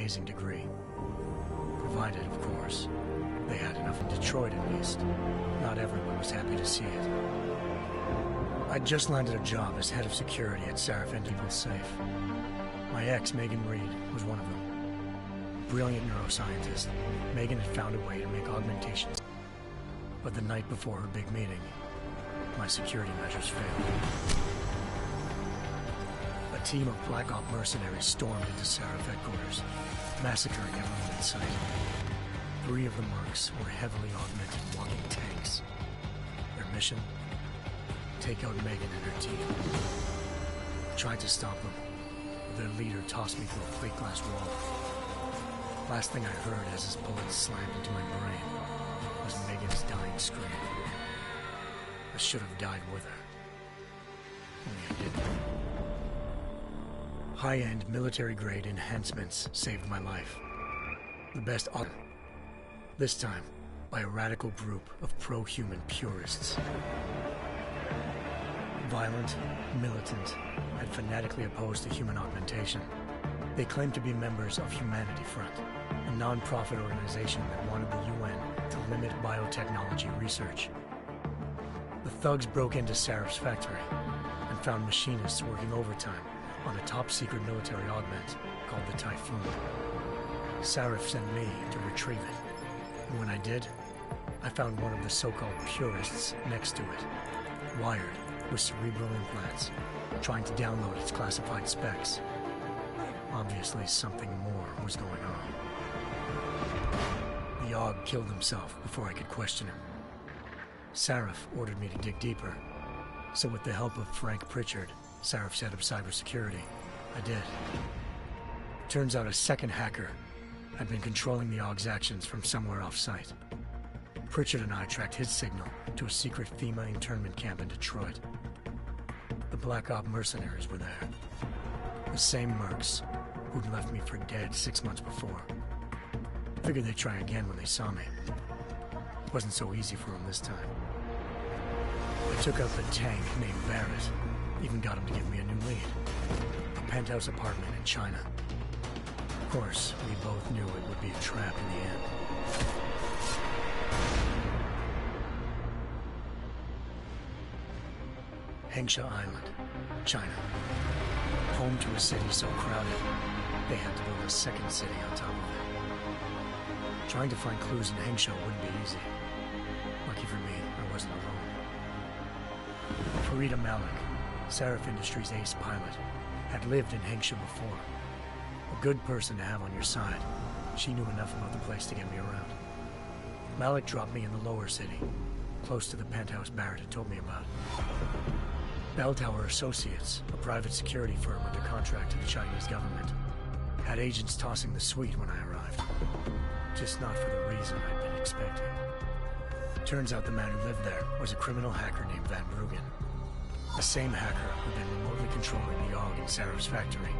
amazing degree. Provided, of course, they had enough in Detroit at least. Not everyone was happy to see it. I'd just landed a job as head of security at Sarif Individual Safe. My ex, Megan Reed, was one of them. Brilliant neuroscientist, Megan had found a way to make augmentations. But the night before her big meeting, my security measures failed. A team of Black Op mercenaries stormed into Sarif headquarters, massacring everyone in sight. 3 of the mercs were heavily augmented walking tanks. Their mission? Take out Megan and her team. I tried to stop them, but their leader tossed me through a plate glass wall. Last thing I heard as his bullets slammed into my brain was Megan's dying scream. I should have died with her. Only I didn't. High-end military-grade enhancements saved my life. The best honor. This time, by a radical group of pro-human purists. Violent, militant, and fanatically opposed to human augmentation. They claimed to be members of Humanity Front, a non-profit organization that wanted the UN to limit biotechnology research. The thugs broke into Sarif's factory and found machinists working overtime on a top-secret military augment called the Typhoon. Sarif sent me to retrieve it, and when I did, I found one of the so-called purists next to it, wired with cerebral implants, trying to download its classified specs. Obviously, something more was going on. The Aug killed himself before I could question him. Sarif ordered me to dig deeper, so with the help of Frank Pritchard, Sarif's head of cybersecurity, I did. Turns out a second hacker had been controlling the Aug's actions from somewhere off-site. Pritchard and I tracked his signal to a secret FEMA internment camp in Detroit. The Black Op mercenaries were there. The same mercs who'd left me for dead 6 months before. Figured they'd try again when they saw me. It wasn't so easy for them this time. I took out the tank named Barrett, even got him to give me a new lead. A penthouse apartment in China. Of course, we both knew it would be a trap in the end. Hengsha Island, China. Home to a city so crowded, they had to build a second city on top of it. Trying to find clues in Hengsha wouldn't be easy. Lucky for me, I wasn't alone. Farida Malik, Sarif Industries' ace pilot, had lived in Hengsha before. A good person to have on your side. She knew enough about the place to get me around. Malik dropped me in the lower city, close to the penthouse Barrett had told me about. Bell Tower Associates, a private security firm under contract to the Chinese government, had agents tossing the suite when I arrived. Just not for the reason I'd been expecting. Turns out the man who lived there was a criminal hacker named Van Bruggen. The same hacker who'd been remotely controlling the Aug in Sarif's factory.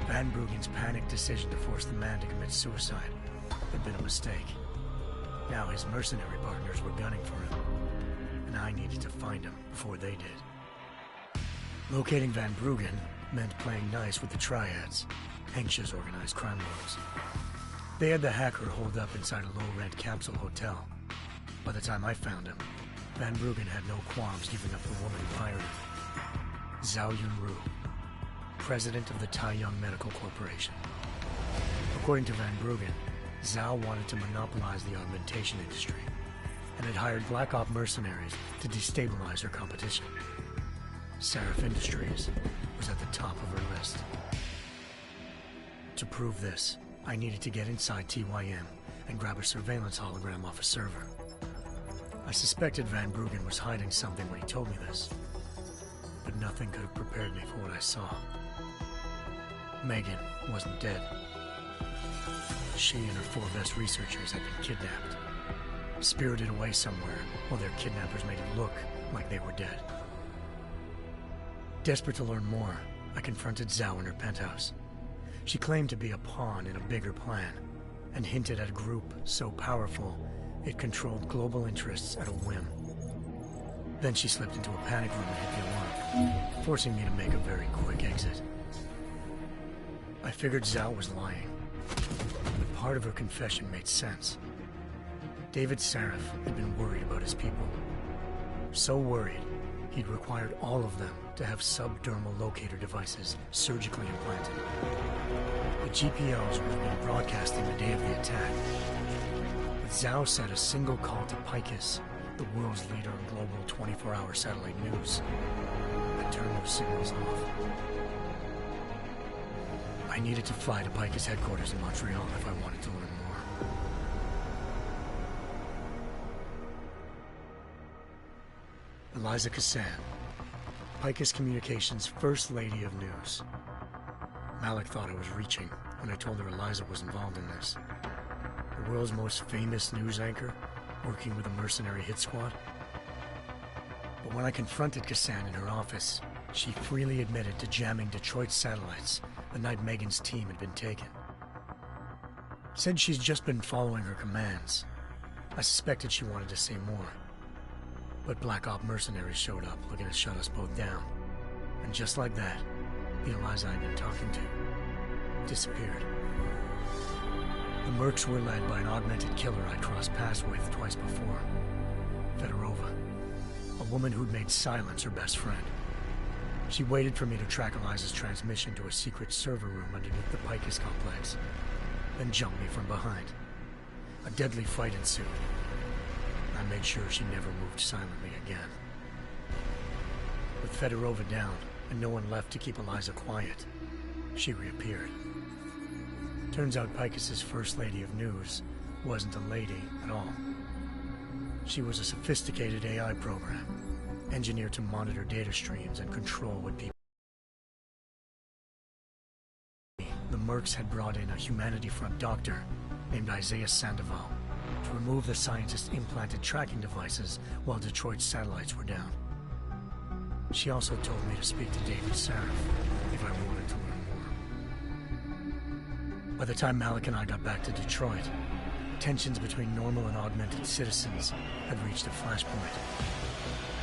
Van Bruggen's panicked decision to force the man to commit suicide had been a mistake. Now his mercenary partners were gunning for him, and I needed to find him before they did. Locating Van Bruggen meant playing nice with the Triads, Hengsha's organized crime lords. They had the hacker holed up inside a low-rent capsule hotel. By the time I found him, Van Bruggen had no qualms giving up the woman who hired him. Zhao Yunru, president of the Taiyang Medical Corporation. According to Van Bruggen, Zhao wanted to monopolize the augmentation industry and had hired Black Op mercenaries to destabilize her competition. Sarif Industries was at the top of her list. To prove this, I needed to get inside TYM and grab a surveillance hologram off a server. I suspected Van Bruggen was hiding something when he told me this, but nothing could have prepared me for what I saw. Megan wasn't dead. She and her 4 best researchers had been kidnapped, spirited away somewhere while their kidnappers made it look like they were dead. Desperate to learn more, I confronted Zhao in her penthouse. She claimed to be a pawn in a bigger plan, and hinted at a group so powerful it controlled global interests at a whim. Then she slipped into a panic room and hit the alarm, forcing me to make a very quick exit. I figured Zhao was lying, But part of her confession made sense. David Sarif had been worried about his people. So worried, he'd required all of them to have subdermal locator devices surgically implanted. The GPOs would have been broadcasting the day of the attack. But Zhao said a single call to Picus, the world's leader in global 24-hour satellite news, had turned those signals off. I needed to fly to Picus headquarters in Montreal if I wanted to learn more. Eliza Cassan, Picus Communications' First Lady of News. Malik thought I was reaching when I told her Eliza was involved in this. The world's most famous news anchor, working with a mercenary hit squad. But when I confronted Cassan in her office, she freely admitted to jamming Detroit's satellites the night Megan's team had been taken. Said she's just been following her commands. I suspected she wanted to say more. But Black Op mercenaries showed up looking to shut us both down. And just like that, the Eliza I'd been talking to disappeared. The Mercs were led by an augmented killer I'd crossed paths with twice before. Fedorova, a woman who'd made silence her best friend. She waited for me to track Eliza's transmission to a secret server room underneath the Picus complex, then jumped me from behind. A deadly fight ensued. I made sure she never moved silently again. With Fedorova down and no one left to keep Eliza quiet, she reappeared. Turns out Picus's First Lady of News wasn't a lady at all. She was a sophisticated AI program, engineered to monitor data streams and control what people. The Mercs had brought in a Humanity Front doctor named Isaiah Sandoval to remove the scientist's implanted tracking devices while Detroit's satellites were down. She also told me to speak to David Sarif if I wanted to learn more. By the time Malik and I got back to Detroit, tensions between normal and augmented citizens had reached a flashpoint.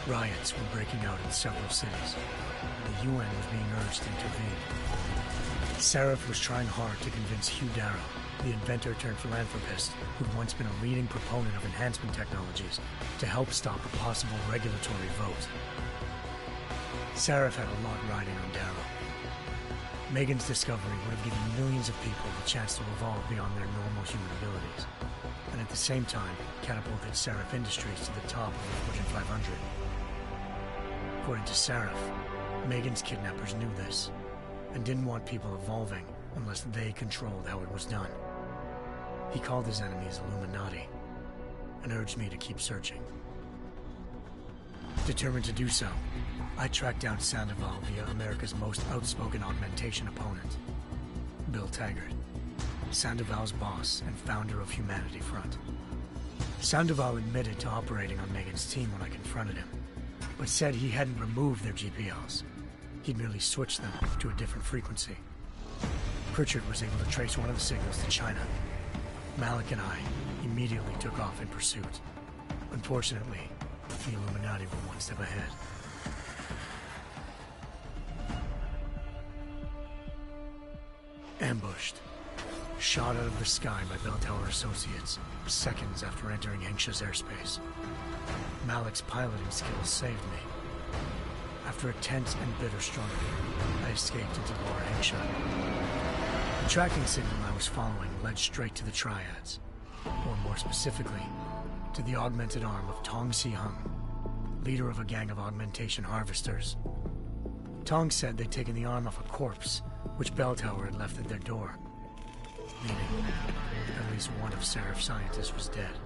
Riots were breaking out in several cities. The UN was being urged to intervene. Sarif was trying hard to convince Hugh Darrow, the inventor-turned-philanthropist who'd once been a leading proponent of enhancement technologies, to help stop a possible regulatory vote. Sarif had a lot riding on Darrow. Megan's discovery would have given millions of people the chance to evolve beyond their normal human abilities, and at the same time catapulted Sarif Industries to the top of the Fortune 500. According to Sarif, Megan's kidnappers knew this, and didn't want people evolving unless they controlled how it was done. He called his enemies Illuminati, and urged me to keep searching. Determined to do so, I tracked down Sandoval via America's most outspoken augmentation opponent, Bill Taggart, Sandoval's boss and founder of Humanity Front. Sandoval admitted to operating on Megan's team when I confronted him, but said he hadn't removed their GPOs. He'd merely switched them to a different frequency. Pritchard was able to trace one of the signals to China. Malik and I immediately took off in pursuit. Unfortunately, the Illuminati were one step ahead. Ambushed. Shot out of the sky by Bell Tower Associates, seconds after entering Hengsha's airspace. Malik's piloting skills saved me. After a tense and bitter struggle, I escaped into Lower Hengsha. The tracking signal I was following led straight to the Triads, or more specifically, to the augmented arm of Tong Si-hung, leader of a gang of augmentation harvesters. Tong said they'd taken the arm off a corpse, which Bell Tower had left at their door, meaning at least one of Sarif's scientists was dead.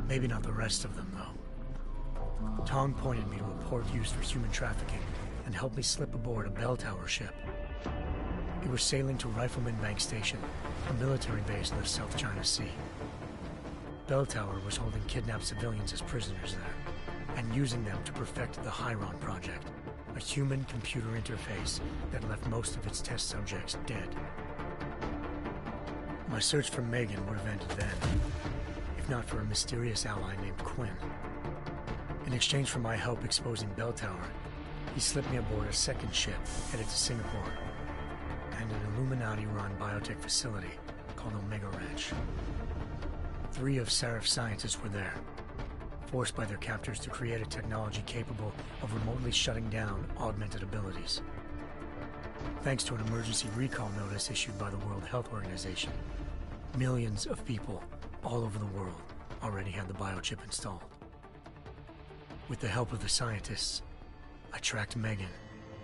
Maybe not the rest of them, though. Tong pointed me to a port used for human trafficking and helped me slip aboard a Bell Tower ship. It was sailing to Rifleman Bank Station, a military base in the South China Sea. Bell Tower was holding kidnapped civilians as prisoners there, and using them to perfect the Hyron Project, a human-computer interface that left most of its test subjects dead. My search for Megan would have ended then, if not for a mysterious ally named Quinn. In exchange for my help exposing Bell Tower, he slipped me aboard a second ship headed to Singapore and an Illuminati-run biotech facility called Omega Ranch. 3 of Seraph's scientists were there, forced by their captors to create a technology capable of remotely shutting down augmented abilities. Thanks to an emergency recall notice issued by the World Health Organization, millions of people all over the world already had the biochip installed. With the help of the scientists, I tracked Megan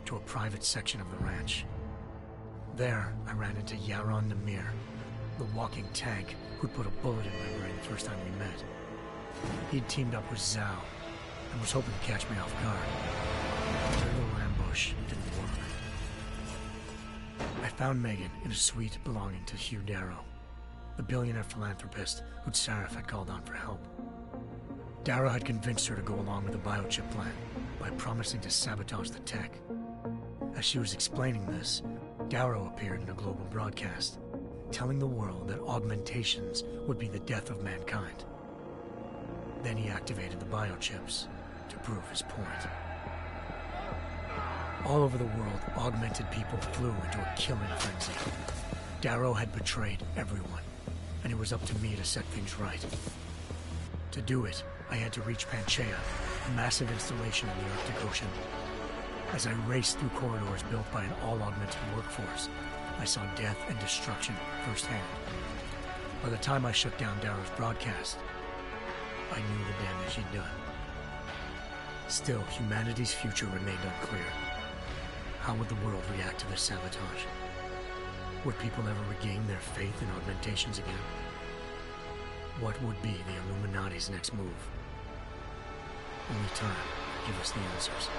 to a private section of the ranch. There, I ran into Yaron Namir, the walking tank who'd put a bullet in my brain the first time we met. He'd teamed up with Zhao and was hoping to catch me off guard. Their little ambush didn't work. I found Megan in a suite belonging to Hugh Darrow, the billionaire philanthropist who'd Seraph had called on for help. Darrow had convinced her to go along with the biochip plan by promising to sabotage the tech. As she was explaining this, Darrow appeared in a global broadcast, telling the world that augmentations would be the death of mankind. Then he activated the biochips to prove his point. All over the world, augmented people flew into a killing frenzy. Darrow had betrayed everyone, and it was up to me to set things right. To do it, I had to reach Panchaea, a massive installation in the Arctic Ocean. As I raced through corridors built by an all-augmented workforce, I saw death and destruction firsthand. By the time I shut down Darrow's broadcast, I knew the damage he'd done. Still, humanity's future remained unclear. How would the world react to this sabotage? Would people ever regain their faith in augmentations again? What would be the Illuminati's next move? Only time will give us the answers.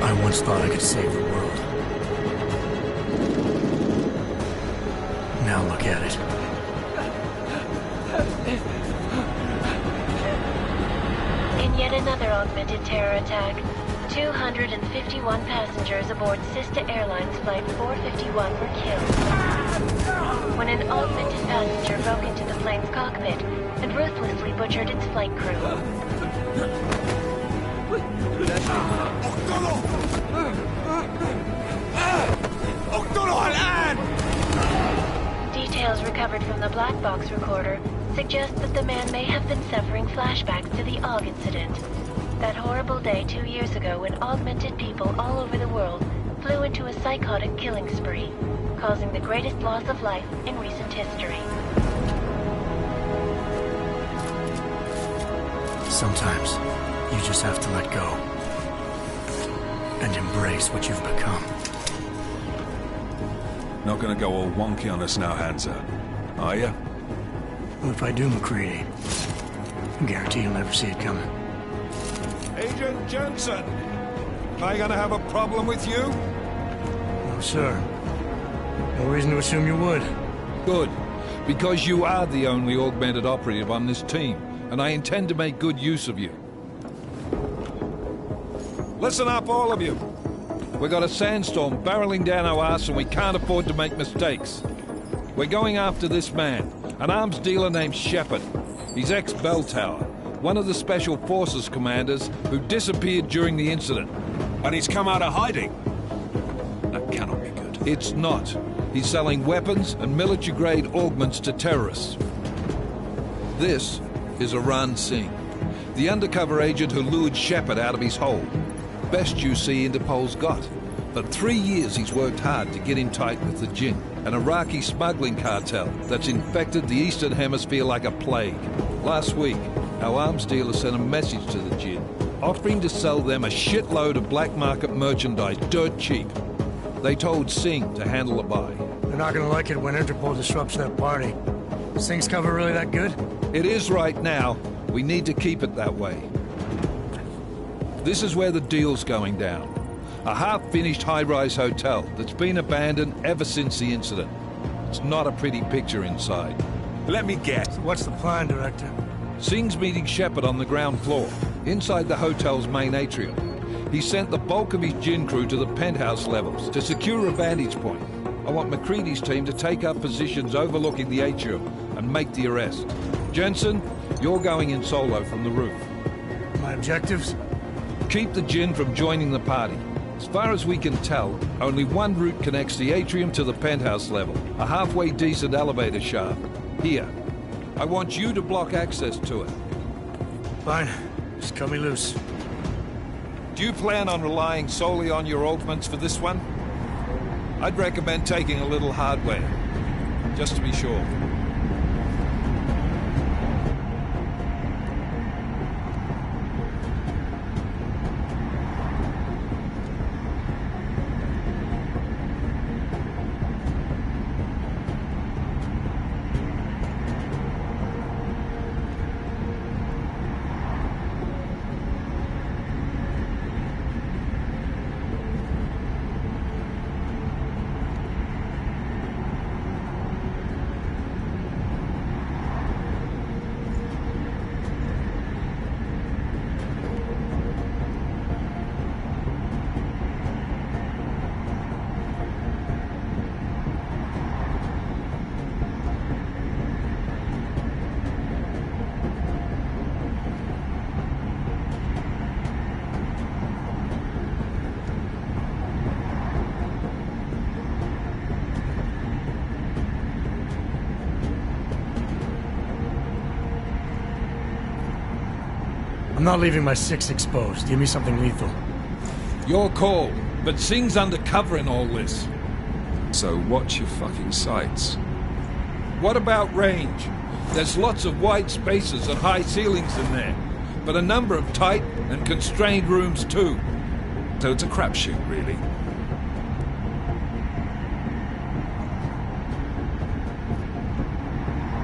I once thought I could save the world. Now look at it. In yet another augmented terror attack, 251 passengers aboard Sister Airlines Flight 451 were killed when an augmented passenger broke into the plane's cockpit and ruthlessly butchered its flight crew. Details recovered from the black box recorder suggest that the man may have been suffering flashbacks to the AUG incident. That horrible day 2 years ago when augmented people all over the world flew into a psychotic killing spree, causing the greatest loss of life in recent history. Sometimes you just have to let go and embrace what you've become. Not gonna go all wonky on us now, Hansa, are you? Well, if I do, McCready, I guarantee you'll never see it coming. Agent Jensen, am I gonna have a problem with you? No, sir. No reason to assume you would. Good, because you are the only augmented operative on this team, and I intend to make good use of you. Listen up, all of you. We got a sandstorm barreling down our arse and we can't afford to make mistakes. We're going after this man, an arms dealer named Shepard. He's ex-Bell Tower, one of the Special Forces commanders who disappeared during the incident. And he's come out of hiding? That cannot be good. It's not. He's selling weapons and military-grade augments to terrorists. This is Aran Singh, the undercover agent who lured Shepard out of his hole. Best you see Interpol's got. For 3 years he's worked hard to get him tight with the Jinn, an Iraqi smuggling cartel that's infected the Eastern Hemisphere like a plague. Last week, our arms dealer sent a message to the Jinn, offering to sell them a shitload of black market merchandise dirt cheap. They told Singh to handle the buy. They're not gonna like it when Interpol disrupts their party. Is Singh's cover really that good? It is right now. We need to keep it that way. This is where the deal's going down. A half-finished high-rise hotel that's been abandoned ever since the incident. It's not a pretty picture inside. Let me guess. So what's the plan, Director? Singh's meeting Shepard on the ground floor. inside the hotel's main atrium. He sent the bulk of his gin crew to the penthouse levels to secure a vantage point. I want McCready's team to take up positions overlooking the atrium and make the arrest. Jensen, you're going in solo from the roof. My objectives? Keep the gin from joining the party. As far as we can tell, only one route connects the atrium to the penthouse level, a halfway decent elevator shaft. Here. I want you to block access to it. Fine. Just cut me loose. Do you plan on relying solely on your augments for this one? I'd recommend taking a little hardware, just to be sure. I'm not leaving my 6 exposed. Give me something lethal. Your call, but Singh's undercover in all this. So watch your fucking sights. What about range? There's lots of wide spaces and high ceilings in there, but a number of tight and constrained rooms too. So it's a crapshoot, really.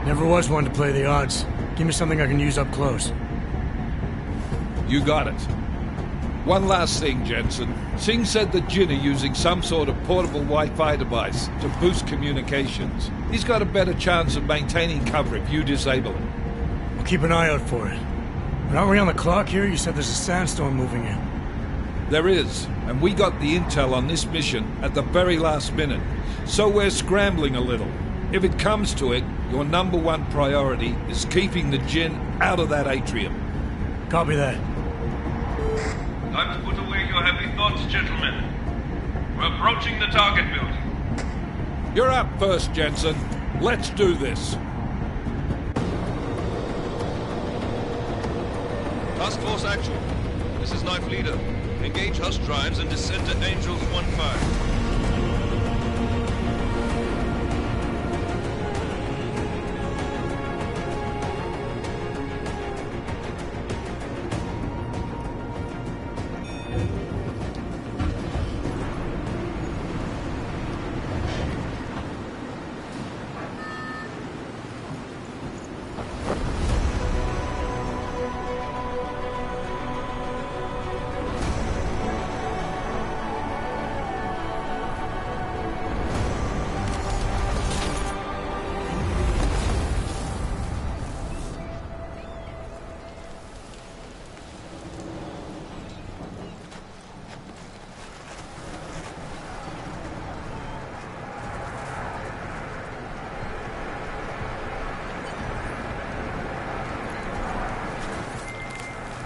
Never was one to play the odds. Give me something I can use up close. You got it. One last thing, Jensen. Singh said the Jinn are using some sort of portable Wi-Fi device to boost communications. He's got a better chance of maintaining cover if you disable it. I'll keep an eye out for it. But aren't we on the clock here? You said there's a sandstorm moving in. There is, and we got the intel on this mission at the very last minute. So we're scrambling a little. If it comes to it, your number one priority is keeping the Jinn out of that atrium. Copy that. Time to put away your heavy thoughts, gentlemen. We're approaching the target building. You're up first, Jensen. Let's do this. Task Force Actual. This is Knife Leader. Engage Hush drives and descend to Angels 1-5.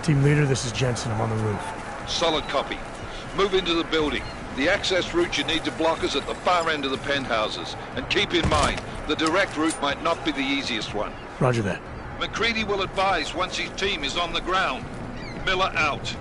Team leader, this is Jensen. I'm on the roof. Solid copy. Move into the building. The access route you need to block is at the far end of the penthouses. And keep in mind, the direct route might not be the easiest one. Roger that. McCready will advise once his team is on the ground. Miller out.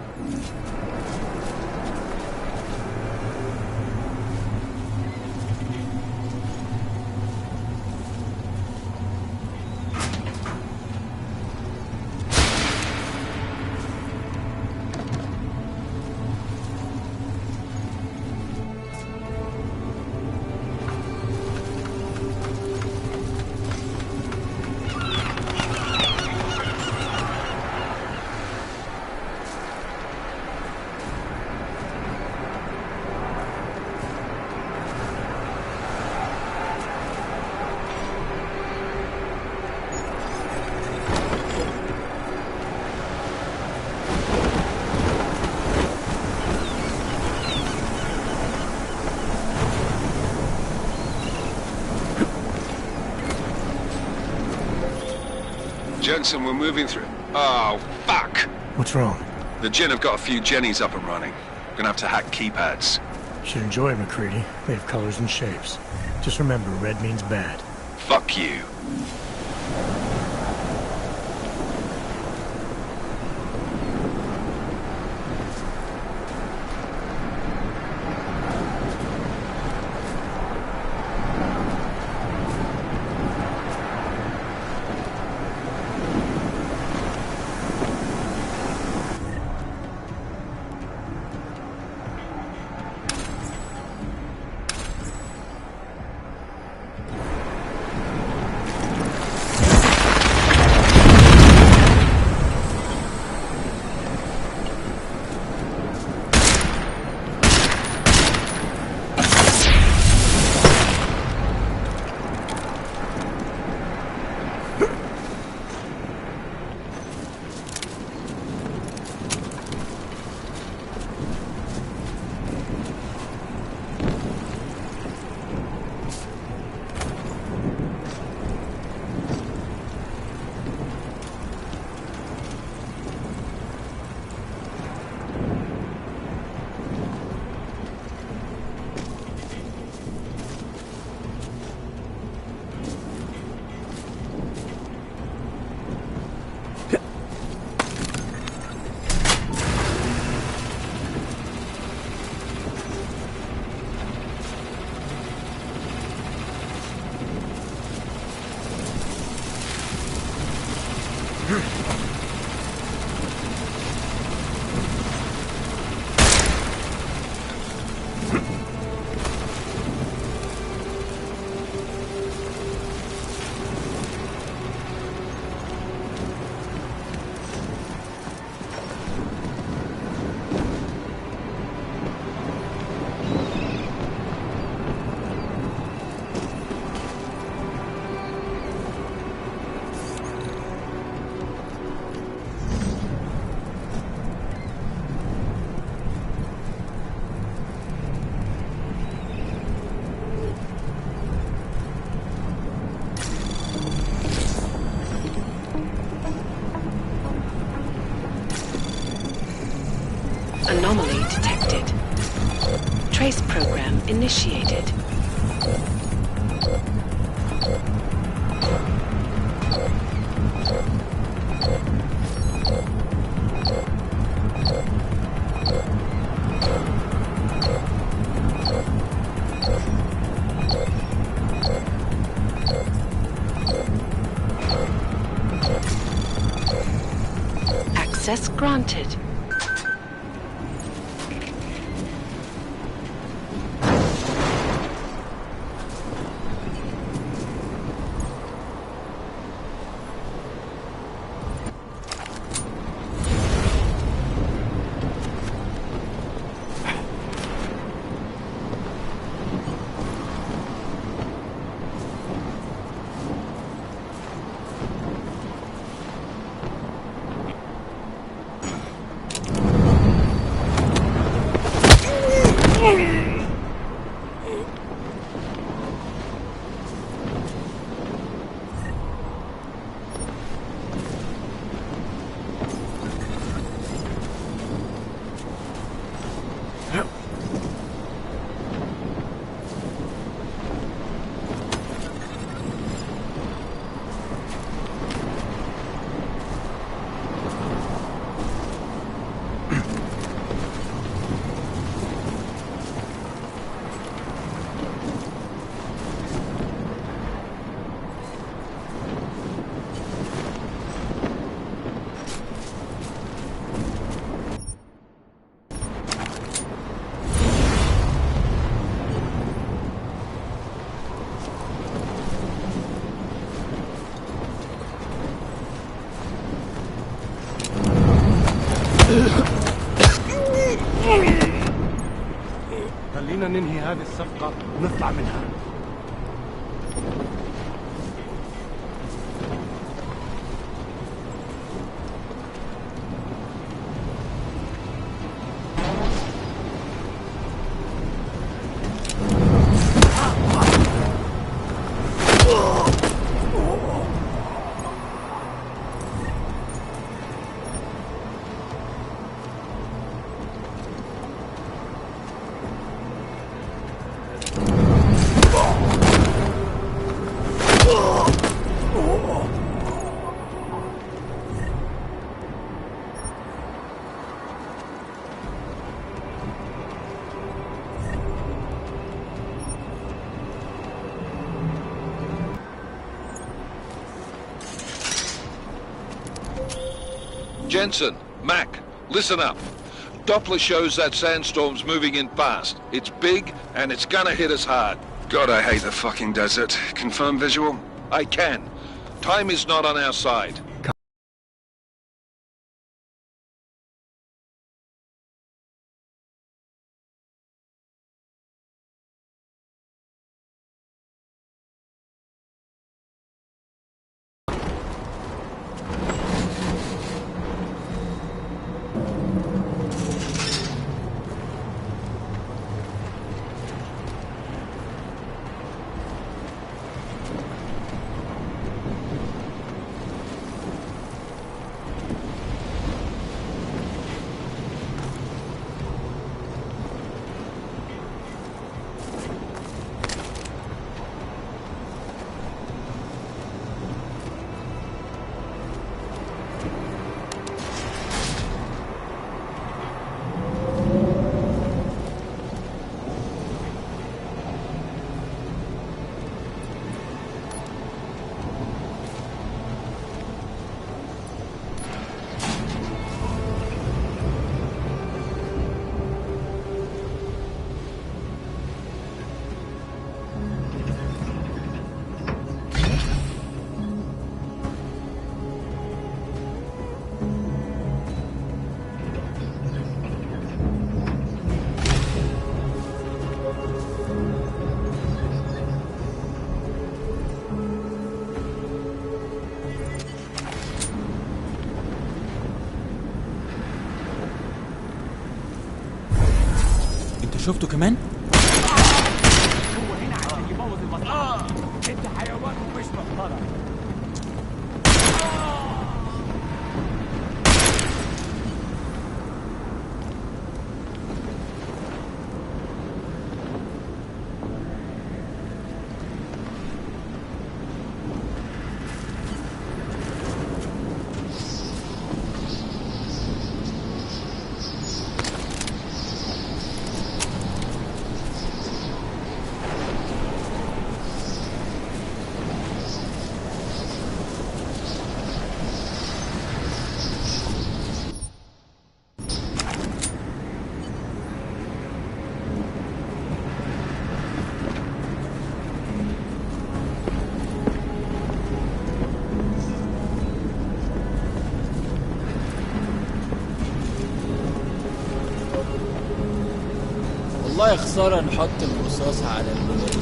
Jensen, we're moving through. Oh, fuck! What's wrong? The Jinn have got a few Jennies up and running. Gonna have to hack keypads. Should enjoy McCready. They have colors and shapes. Just remember, red means bad. Fuck you. Anomaly detected. Trace program initiated. Access granted. خلينا ننهي هذه الصفقة ونطلع منها. Jensen, Mac, listen up. Doppler shows that sandstorm's moving in fast. It's big, and it's gonna hit us hard. God, I hate the fucking desert. Confirm visual? I can. Time is not on our side. شفته كمان؟ هو هنا عشان يبوظ المصنع. انت حيوان ومش محترم. والله خسارة نحط الرصاص على البلد.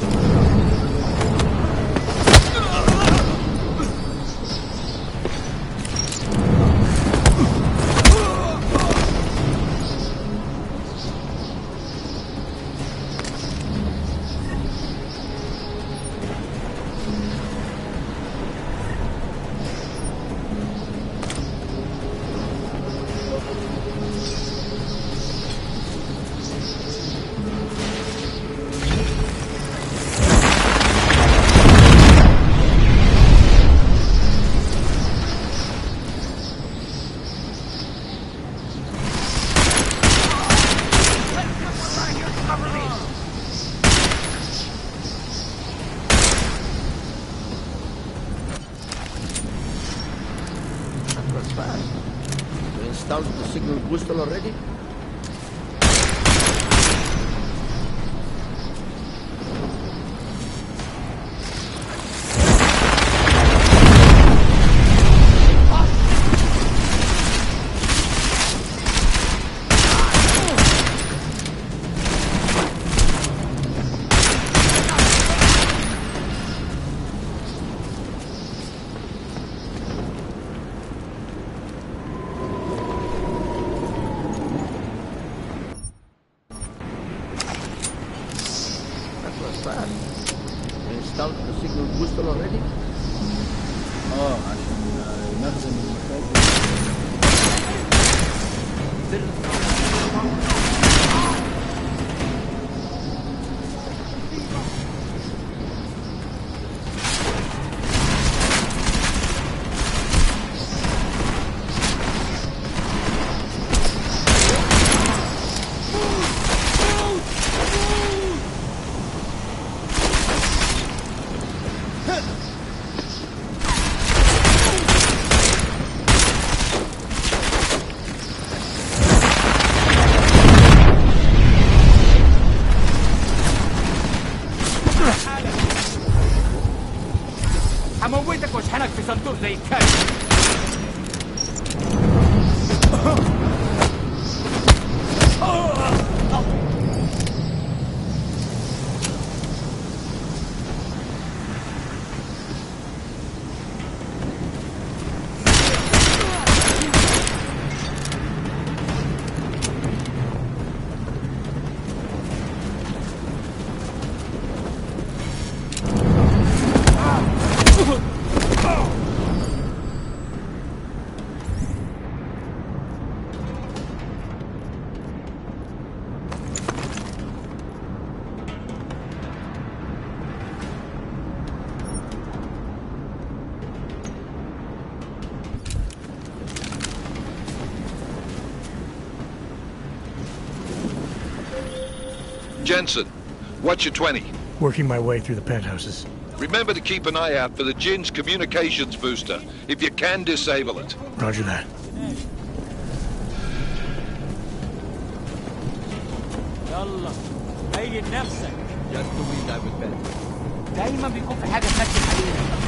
The signal boosted already? Installed the signal booster already? عشان المخزن هموتك واشحنك في صندوق زي الكلب. Jensen, what's your 20? Working my way through the penthouses. Remember to keep an eye out for the Jin's communications booster. If you can, disable it. Roger that. يلا هيئ نفسك. Just the way I would bet. دايما بيكون في حاجة تنكد علينا.